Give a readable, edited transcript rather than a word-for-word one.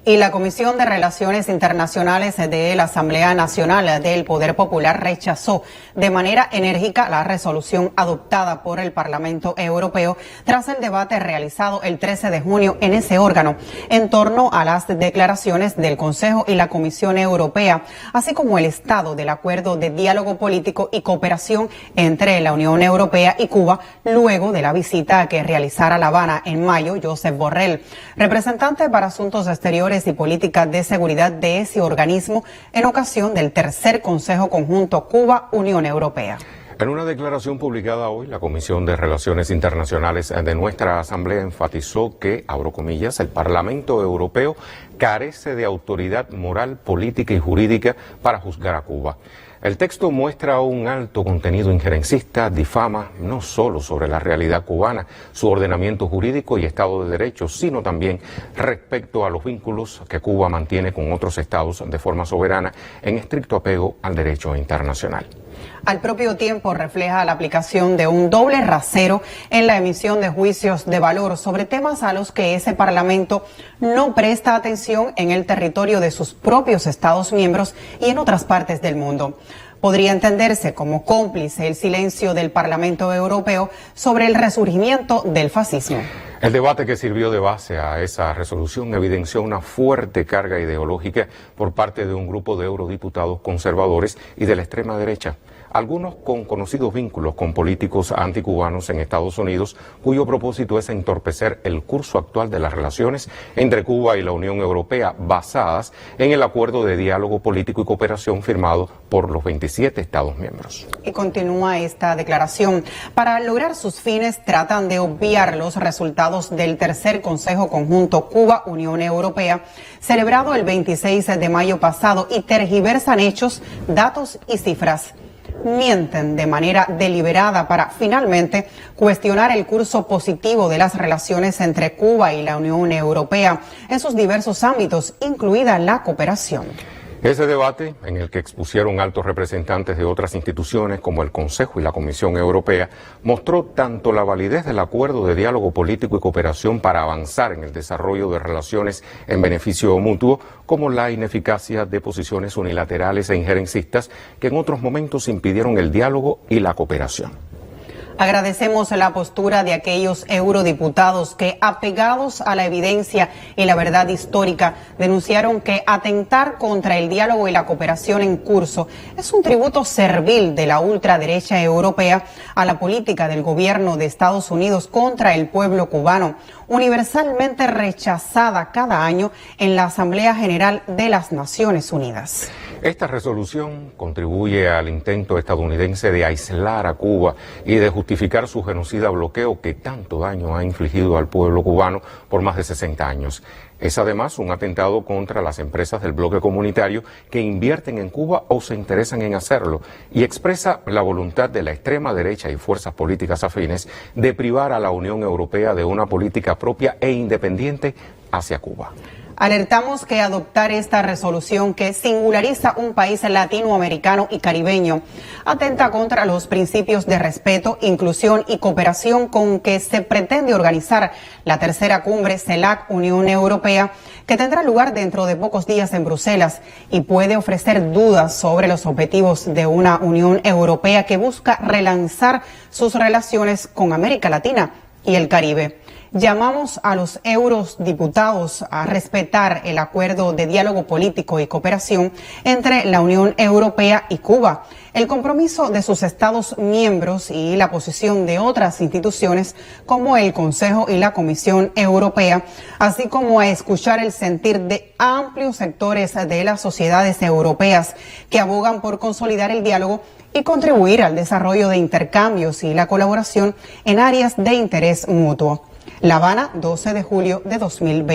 Y la Comisión de Relaciones Internacionales de la Asamblea Nacional del Poder Popular rechazó de manera enérgica la resolución adoptada por el Parlamento Europeo tras el debate realizado el 13 de junio en ese órgano en torno a las declaraciones del Consejo y la Comisión Europea, así como el estado del acuerdo de diálogo político y cooperación entre la Unión Europea y Cuba luego de la visita que realizara a La Habana en mayo Josep Borrell, representante para Asuntos Exteriores y Política de Seguridad de ese organismo en ocasión del tercer Consejo Conjunto Cuba-Unión Europea. En una declaración publicada hoy, la Comisión de Relaciones Internacionales de nuestra Asamblea enfatizó que, abro comillas, el Parlamento Europeo carece de autoridad moral, política y jurídica para juzgar a Cuba. El texto muestra un alto contenido injerencista, difama no solo sobre la realidad cubana, su ordenamiento jurídico y Estado de Derecho, sino también respecto a los vínculos que Cuba mantiene con otros estados de forma soberana en estricto apego al derecho internacional. Al propio tiempo refleja la aplicación de un doble rasero en la emisión de juicios de valor sobre temas a los que ese Parlamento no presta atención en el territorio de sus propios Estados miembros y en otras partes del mundo. Podría entenderse como cómplice el silencio del Parlamento Europeo sobre el resurgimiento del fascismo. El debate que sirvió de base a esa resolución evidenció una fuerte carga ideológica por parte de un grupo de eurodiputados conservadores y de la extrema derecha, algunos con conocidos vínculos con políticos anticubanos en Estados Unidos, cuyo propósito es entorpecer el curso actual de las relaciones entre Cuba y la Unión Europea, basadas en el acuerdo de diálogo político y cooperación firmado por los 27 Estados miembros. Y continúa esta declaración. Para lograr sus fines tratan de obviar los resultados del tercer Consejo Conjunto Cuba-Unión Europea, celebrado el 26 de mayo pasado, y tergiversan hechos, datos y cifras. Mienten de manera deliberada para finalmente cuestionar el curso positivo de las relaciones entre Cuba y la Unión Europea en sus diversos ámbitos, incluida la cooperación. Ese debate, en el que expusieron altos representantes de otras instituciones como el Consejo y la Comisión Europea, mostró tanto la validez del acuerdo de diálogo político y cooperación para avanzar en el desarrollo de relaciones en beneficio mutuo, como la ineficacia de posiciones unilaterales e injerencistas que en otros momentos impidieron el diálogo y la cooperación. Agradecemos la postura de aquellos eurodiputados que, apegados a la evidencia y la verdad histórica, denunciaron que atentar contra el diálogo y la cooperación en curso es un tributo servil de la ultraderecha europea a la política del gobierno de Estados Unidos contra el pueblo cubano, universalmente rechazada cada año en la Asamblea General de las Naciones Unidas. Esta resolución contribuye al intento estadounidense de aislar a Cuba y de justificar su genocida bloqueo que tanto daño ha infligido al pueblo cubano por más de 60 años. Es además un atentado contra las empresas del bloque comunitario que invierten en Cuba o se interesan en hacerlo, y expresa la voluntad de la extrema derecha y fuerzas políticas afines de privar a la Unión Europea de una política propia e independiente hacia Cuba. Alertamos que adoptar esta resolución, que singulariza un país latinoamericano y caribeño, atenta contra los principios de respeto, inclusión y cooperación con que se pretende organizar la tercera cumbre CELAC-Unión Europea, que tendrá lugar dentro de pocos días en Bruselas, y puede ofrecer dudas sobre los objetivos de una Unión Europea que busca relanzar sus relaciones con América Latina y el Caribe. Llamamos a los eurodiputados a respetar el acuerdo de diálogo político y cooperación entre la Unión Europea y Cuba, el compromiso de sus Estados miembros y la posición de otras instituciones como el Consejo y la Comisión Europea, así como a escuchar el sentir de amplios sectores de las sociedades europeas que abogan por consolidar el diálogo y contribuir al desarrollo de intercambios y la colaboración en áreas de interés mutuo. La Habana, 12 de julio de 2020.